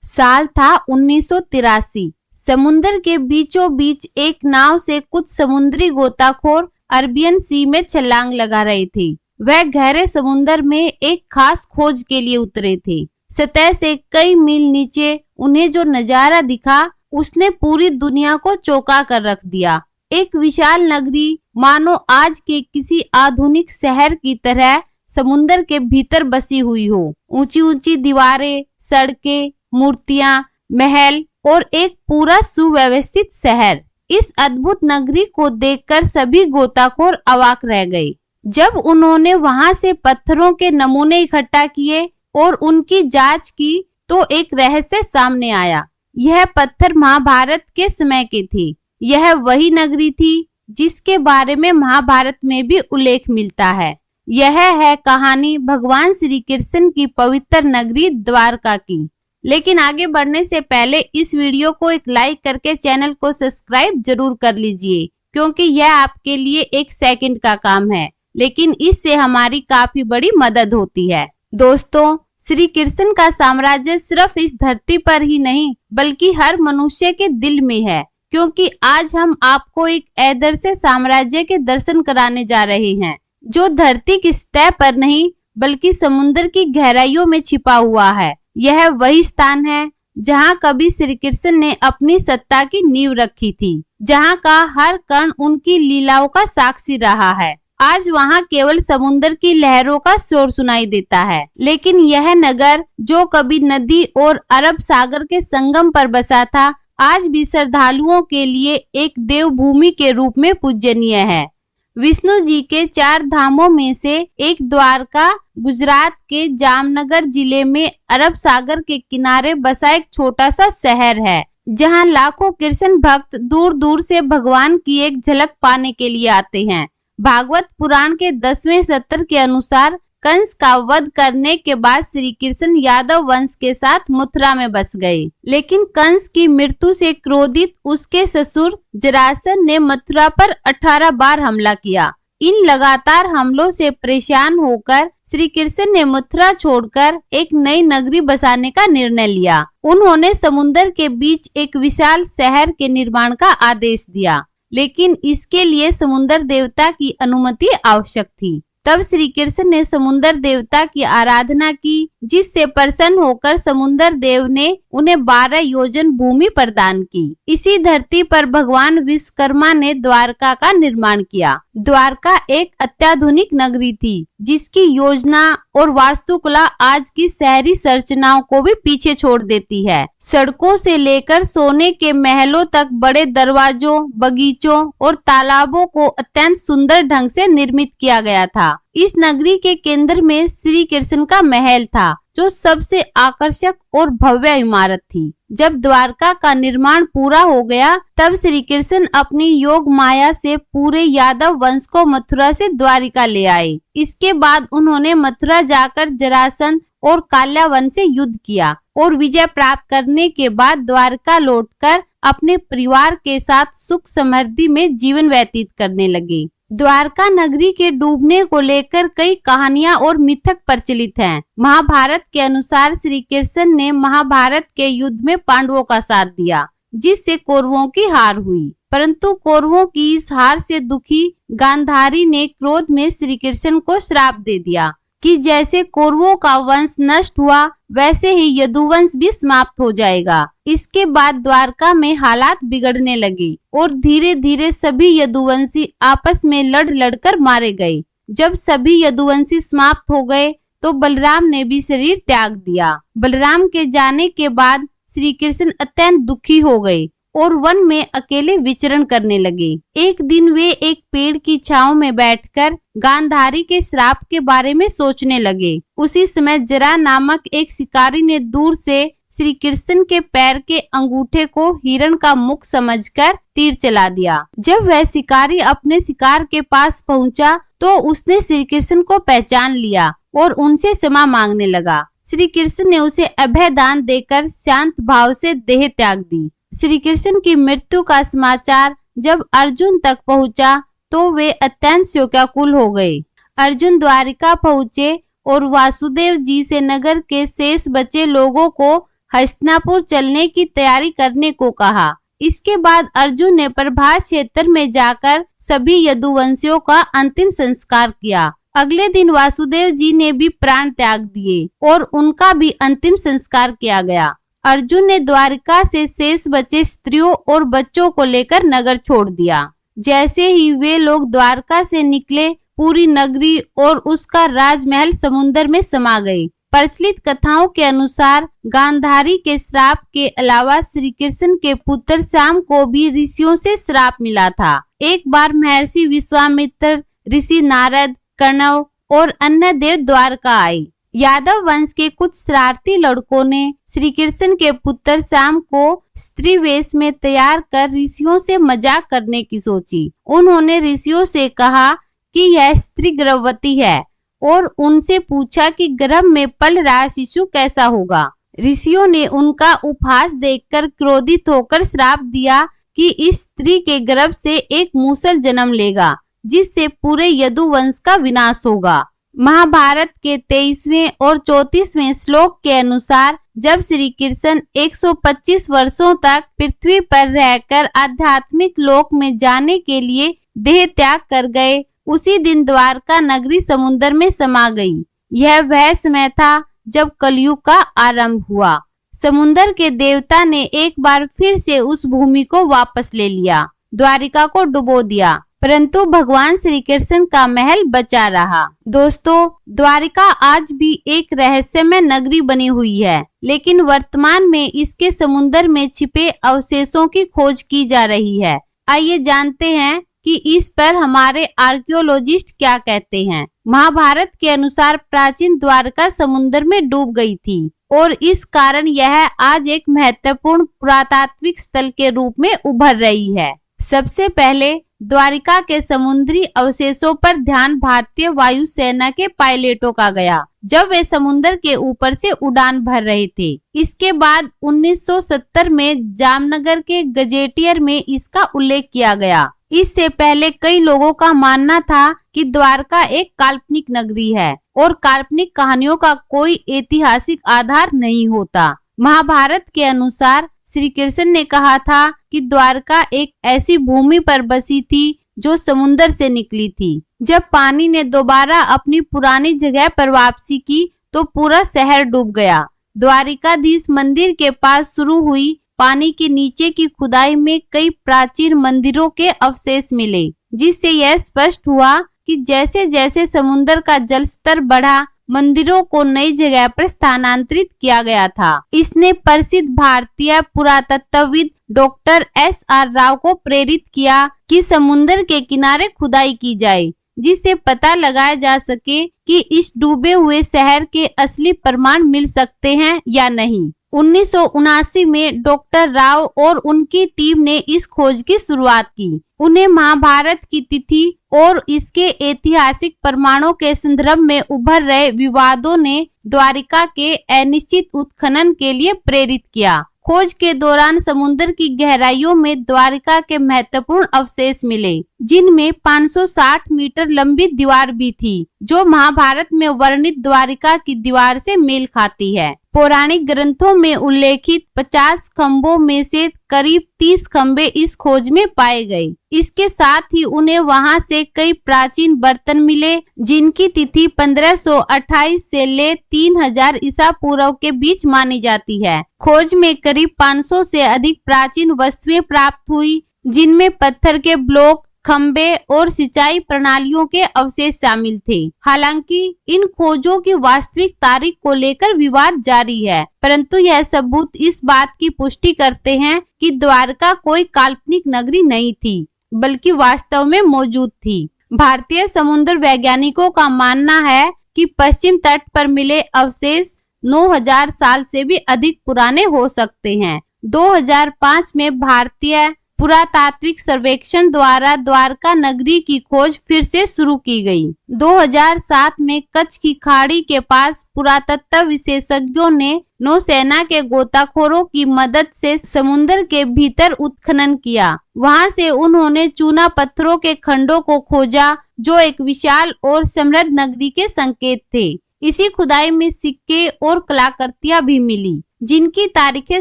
साल था 1983। समुद्र के बीचों बीच एक नाव से कुछ समुद्री गोताखोर अरबियन सी में छलांग लगा रहे थे। वह गहरे समुद्र में एक खास खोज के लिए उतरे थे। सतह से कई मील नीचे उन्हें जो नजारा दिखा उसने पूरी दुनिया को चौंका कर रख दिया। एक विशाल नगरी मानो आज के किसी आधुनिक शहर की तरह समुद्र के भीतर बसी हुई हो। ऊंची ऊंची दीवारें, सड़कें, मूर्तियां, महल और एक पूरा सुव्यवस्थित शहर। इस अद्भुत नगरी को देखकर सभी गोताखोर अवाक रह गए। जब उन्होंने वहां से पत्थरों के नमूने इकट्ठा किए और उनकी जांच की तो एक रहस्य सामने आया। यह पत्थर महाभारत के समय के थे। यह वही नगरी थी जिसके बारे में महाभारत में भी उल्लेख मिलता है। यह है कहानी भगवान श्री कृष्ण की पवित्र नगरी द्वारका की। लेकिन आगे बढ़ने से पहले इस वीडियो को एक लाइक करके चैनल को सब्सक्राइब जरूर कर लीजिए, क्योंकि यह आपके लिए एक सेकंड का काम है, लेकिन इससे हमारी काफी बड़ी मदद होती है। दोस्तों, श्री कृष्ण का साम्राज्य सिर्फ इस धरती पर ही नहीं बल्कि हर मनुष्य के दिल में है, क्योंकि आज हम आपको एक ऐदर्श साम्राज्य के दर्शन कराने जा रहे हैं जो धरती की सतह पर नहीं बल्कि समुद्र की गहराइयों में छिपा हुआ है। यह वही स्थान है जहां कभी श्री कृष्ण ने अपनी सत्ता की नींव रखी थी, जहां का हर कण उनकी लीलाओं का साक्षी रहा है। आज वहां केवल समुद्र की लहरों का शोर सुनाई देता है, लेकिन यह नगर जो कभी नदी और अरब सागर के संगम पर बसा था, आज भी श्रद्धालुओं के लिए एक देवभूमि के रूप में पूजनीय है। विष्णु जी के 4 धामों में से एक द्वारका गुजरात के जामनगर जिले में अरब सागर के किनारे बसा एक छोटा सा शहर है, जहां लाखों कृष्ण भक्त दूर दूर से भगवान की एक झलक पाने के लिए आते हैं। भागवत पुराण के 10वें सत्र के अनुसार कंस का वध करने के बाद श्री कृष्ण यादव वंश के साथ मथुरा में बस गए, लेकिन कंस की मृत्यु से क्रोधित उसके ससुर जरासंध ने मथुरा पर 18 बार हमला किया। इन लगातार हमलों से परेशान होकर श्री कृष्ण ने मथुरा छोड़कर एक नई नगरी बसाने का निर्णय लिया। उन्होंने समुद्र के बीच एक विशाल शहर के निर्माण का आदेश दिया, लेकिन इसके लिए समुद्र देवता की अनुमति आवश्यक थी। तब श्री कृष्ण ने समुद्र देवता की आराधना की, जिससे प्रसन्न होकर समुद्र देव ने उन्हें 12 योजन भूमि प्रदान की। इसी धरती पर भगवान विश्वकर्मा ने द्वारका का निर्माण किया। द्वारका एक अत्याधुनिक नगरी थी, जिसकी योजना और वास्तुकला आज की शहरी संरचनाओं को भी पीछे छोड़ देती है। सड़कों से लेकर सोने के महलों तक बड़े दरवाजों, बगीचों और तालाबों को अत्यंत सुंदर ढंग से निर्मित किया गया था। इस नगरी के केंद्र में श्री कृष्ण का महल था, जो सबसे आकर्षक और भव्य इमारत थी। जब द्वारका का निर्माण पूरा हो गया, तब श्री कृष्ण अपनी योग माया से पूरे यादव वंश को मथुरा से द्वारिका ले आए। इसके बाद उन्होंने मथुरा जाकर जरासंध और काल्यावन से युद्ध किया और विजय प्राप्त करने के बाद द्वारका लौटकर अपने परिवार के साथ सुख समृद्धि में जीवन व्यतीत करने लगे। द्वारका नगरी के डूबने को लेकर कई कहानियां और मिथक प्रचलित हैं। महाभारत के अनुसार श्री कृष्ण ने महाभारत के युद्ध में पांडवों का साथ दिया, जिससे कौरवों की हार हुई। परंतु कौरवों की इस हार से दुखी गांधारी ने क्रोध में श्री कृष्ण को श्राप दे दिया कि जैसे कौरवों का वंश नष्ट हुआ, वैसे ही यदुवंश भी समाप्त हो जाएगा। इसके बाद द्वारका में हालात बिगड़ने लगे और धीरे धीरे सभी यदुवंशी आपस में लड़ लड़कर मारे गए। जब सभी यदुवंशी समाप्त हो गए तो बलराम ने भी शरीर त्याग दिया। बलराम के जाने के बाद श्री कृष्ण अत्यंत दुखी हो गए और वन में अकेले विचरण करने लगे। एक दिन वे एक पेड़ की छांव में बैठकर गांधारी के श्राप के बारे में सोचने लगे। उसी समय जरा नामक एक शिकारी ने दूर से श्री कृष्ण के पैर के अंगूठे को हिरण का मुख समझकर तीर चला दिया। जब वह शिकारी अपने शिकार के पास पहुंचा तो उसने श्री कृष्ण को पहचान लिया और उनसे क्षमा मांगने लगा। श्री कृष्ण ने उसे अभय दान देकर शांत भाव से देह त्याग दी। श्री कृष्ण की मृत्यु का समाचार जब अर्जुन तक पहुंचा तो वे अत्यंत शोकाकुल हो गए। अर्जुन द्वारिका पहुंचे और वासुदेव जी से नगर के शेष बचे लोगों को हस्तिनापुर चलने की तैयारी करने को कहा। इसके बाद अर्जुन ने प्रभास क्षेत्र में जाकर सभी यदुवंशियों का अंतिम संस्कार किया। अगले दिन वासुदेव जी ने भी प्राण त्याग दिए और उनका भी अंतिम संस्कार किया गया। अर्जुन ने द्वारिका से शेष बचे स्त्रियों और बच्चों को लेकर नगर छोड़ दिया। जैसे ही वे लोग द्वारका से निकले, पूरी नगरी और उसका राजमहल समुद्र में समा गए। प्रचलित कथाओं के अनुसार गांधारी के श्राप के अलावा श्री कृष्ण के पुत्र श्याम को भी ऋषियों से श्राप मिला था। एक बार महर्षि विश्वामित्र, ऋषि नारद, कण्व और अन्य देव द्वारका आए। यादव वंश के कुछ शरारती लड़कों ने श्री कृष्ण के पुत्र श्याम को स्त्री वेश में तैयार कर ऋषियों से मजाक करने की सोची। उन्होंने ऋषियों से कहा कि यह स्त्री गर्भवती है और उनसे पूछा कि गर्भ में पल रहा शिशु कैसा होगा। ऋषियों ने उनका उपहास देखकर क्रोधित होकर श्राप दिया कि इस स्त्री के गर्भ से एक मूसल जन्म लेगा, जिससे पूरे यदु वंश का विनाश होगा। महाभारत के 23वें और 34वें श्लोक के अनुसार जब श्री कृष्ण 125 वर्षों तक पृथ्वी पर रहकर आध्यात्मिक लोक में जाने के लिए देह त्याग कर गए, उसी दिन द्वारका नगरी समुद्र में समा गई। यह वह समय था जब कलयुग का आरंभ हुआ। समुद्र के देवता ने एक बार फिर से उस भूमि को वापस ले लिया, द्वारिका को डुबो दिया, परंतु भगवान श्री कृष्ण का महल बचा रहा। दोस्तों, द्वारिका आज भी एक रहस्यमय नगरी बनी हुई है, लेकिन वर्तमान में इसके समुद्र में छिपे अवशेषों की खोज की जा रही है। आइए जानते हैं कि इस पर हमारे आर्कियोलॉजिस्ट क्या कहते हैं। महाभारत के अनुसार प्राचीन द्वारका समुद्र में डूब गई थी और इस कारण यह आज एक महत्वपूर्ण पुरातात्विक स्थल के रूप में उभर रही है। सबसे पहले द्वारिका के समुद्री अवशेषों पर ध्यान भारतीय वायुसेना के पायलटों का गया, जब वे समुद्र के ऊपर से उड़ान भर रहे थे। इसके बाद 1970 में जामनगर के गजेटियर में इसका उल्लेख किया गया। इससे पहले कई लोगों का मानना था कि द्वारका एक काल्पनिक नगरी है और काल्पनिक कहानियों का कोई ऐतिहासिक आधार नहीं होता। महाभारत के अनुसार श्री कृष्ण ने कहा था कि द्वारका एक ऐसी भूमि पर बसी थी जो समुद्र से निकली थी। जब पानी ने दोबारा अपनी पुरानी जगह पर वापसी की तो पूरा शहर डूब गया। द्वारिकाधीश मंदिर के पास शुरू हुई पानी के नीचे की खुदाई में कई प्राचीन मंदिरों के अवशेष मिले, जिससे यह स्पष्ट हुआ कि जैसे जैसे समुद्र का जल स्तर बढ़ा, मंदिरों को नई जगह पर स्थानांतरित किया गया था। इसने प्रसिद्ध भारतीय पुरातत्वविद डॉक्टर SR राव को प्रेरित किया कि समुद्र के किनारे खुदाई की जाए, जिससे पता लगाया जा सके कि इस डूबे हुए शहर के असली प्रमाण मिल सकते हैं या नहीं। 1979 में डॉक्टर राव और उनकी टीम ने इस खोज की शुरुआत की। उन्हें महाभारत की तिथि और इसके ऐतिहासिक प्रमाणों के संदर्भ में उभर रहे विवादों ने द्वारिका के अनिश्चित उत्खनन के लिए प्रेरित किया। खोज के दौरान समुद्र की गहराइयों में द्वारिका के महत्वपूर्ण अवशेष मिले, जिनमें 560 मीटर लंबी दीवार भी थी, जो महाभारत में वर्णित द्वारिका की दीवार से मेल खाती है। पौराणिक ग्रंथों में उल्लेखित 50 खंभों में से करीब 30 खंभे इस खोज में पाए गए। इसके साथ ही उन्हें वहां से कई प्राचीन बर्तन मिले, जिनकी तिथि 1528 से ले 3000 ईसा पूर्व के बीच मानी जाती है। खोज में करीब 500 से अधिक प्राचीन वस्तुएं प्राप्त हुई, जिनमें पत्थर के ब्लॉक, खंबे और सिंचाई प्रणालियों के अवशेष शामिल थे। हालांकि इन खोजों की वास्तविक तारीख को लेकर विवाद जारी है, परंतु यह सबूत इस बात की पुष्टि करते हैं कि द्वारका कोई काल्पनिक नगरी नहीं थी, बल्कि वास्तव में मौजूद थी। भारतीय समुद्र वैज्ञानिकों का मानना है कि पश्चिम तट पर मिले अवशेष 9000 साल से भी अधिक पुराने हो सकते हैं। 2005 में भारतीय पुरातात्विक सर्वेक्षण द्वारा द्वारका नगरी की खोज फिर से शुरू की गई। 2007 में कच्छ की खाड़ी के पास पुरातत्व विशेषज्ञों ने नौसेना के गोताखोरों की मदद से समुद्र के भीतर उत्खनन किया। वहां से उन्होंने चूना पत्थरों के खंडों को खोजा, जो एक विशाल और समृद्ध नगरी के संकेत थे। इसी खुदाई में सिक्के और कलाकृतियां भी मिली, जिनकी तारीखें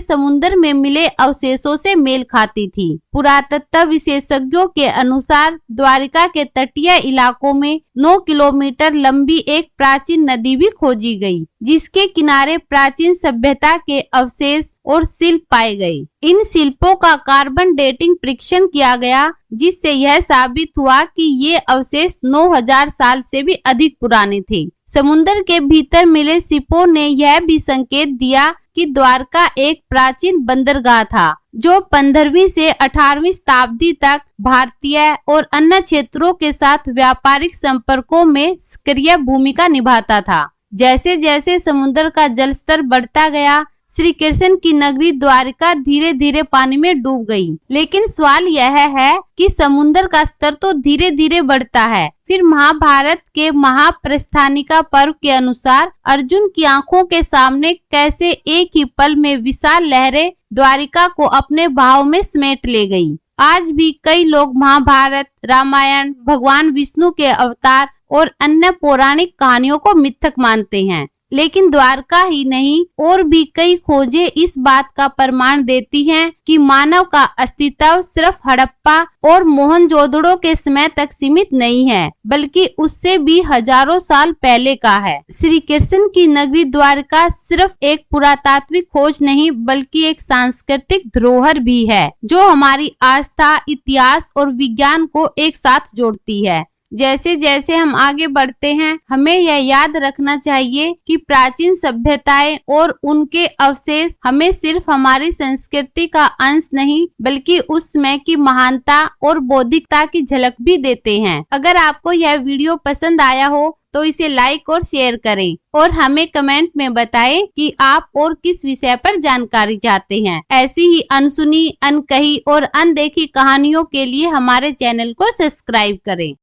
समुद्र में मिले अवशेषों से मेल खाती थी। पुरातत्व विशेषज्ञों के अनुसार द्वारिका के तटीय इलाकों में 9 किलोमीटर लंबी एक प्राचीन नदी भी खोजी गई, जिसके किनारे प्राचीन सभ्यता के अवशेष और शिल्प पाए गए। इन शिल्पों का कार्बन डेटिंग परीक्षण किया गया, जिससे यह साबित हुआ कि ये अवशेष 9000 साल से भी अधिक पुराने थे। समुद्र के भीतर मिले शिल्पों ने यह भी संकेत दिया कि द्वारका एक प्राचीन बंदरगाह था, जो 15वीं से 18वीं शताब्दी तक भारतीय और अन्य क्षेत्रों के साथ व्यापारिक संपर्कों में सक्रिय भूमिका निभाता था। जैसे जैसे समुद्र का जलस्तर बढ़ता गया, श्री कृष्ण की नगरी द्वारिका धीरे धीरे पानी में डूब गई। लेकिन सवाल यह है कि समुद्र का स्तर तो धीरे धीरे बढ़ता है, फिर महाभारत के महाप्रस्थानिका पर्व के अनुसार अर्जुन की आंखों के सामने कैसे एक ही पल में विशाल लहरें द्वारिका को अपने भाव में समेट ले गई। आज भी कई लोग महाभारत, रामायण, भगवान विष्णु के अवतार और अन्य पौराणिक कहानियों को मिथक मानते हैं, लेकिन द्वारका ही नहीं और भी कई खोजें इस बात का प्रमाण देती हैं कि मानव का अस्तित्व सिर्फ हड़प्पा और मोहनजोदड़ो के समय तक सीमित नहीं है, बल्कि उससे भी हजारों साल पहले का है। श्री कृष्ण की नगरी द्वारका सिर्फ एक पुरातात्विक खोज नहीं, बल्कि एक सांस्कृतिक धरोहर भी है, जो हमारी आस्था, इतिहास और विज्ञान को एक साथ जोड़ती है। जैसे जैसे हम आगे बढ़ते हैं, हमें यह याद रखना चाहिए कि प्राचीन सभ्यताएं और उनके अवशेष हमें सिर्फ हमारी संस्कृति का अंश नहीं, बल्कि उस समय की महानता और बौद्धिकता की झलक भी देते हैं। अगर आपको यह वीडियो पसंद आया हो तो इसे लाइक और शेयर करें और हमें कमेंट में बताएं कि आप और किस विषय पर जानकारी चाहते हैं। ऐसी ही अनसुनी, अनकही और अनदेखी कहानियों के लिए हमारे चैनल को सब्सक्राइब करें।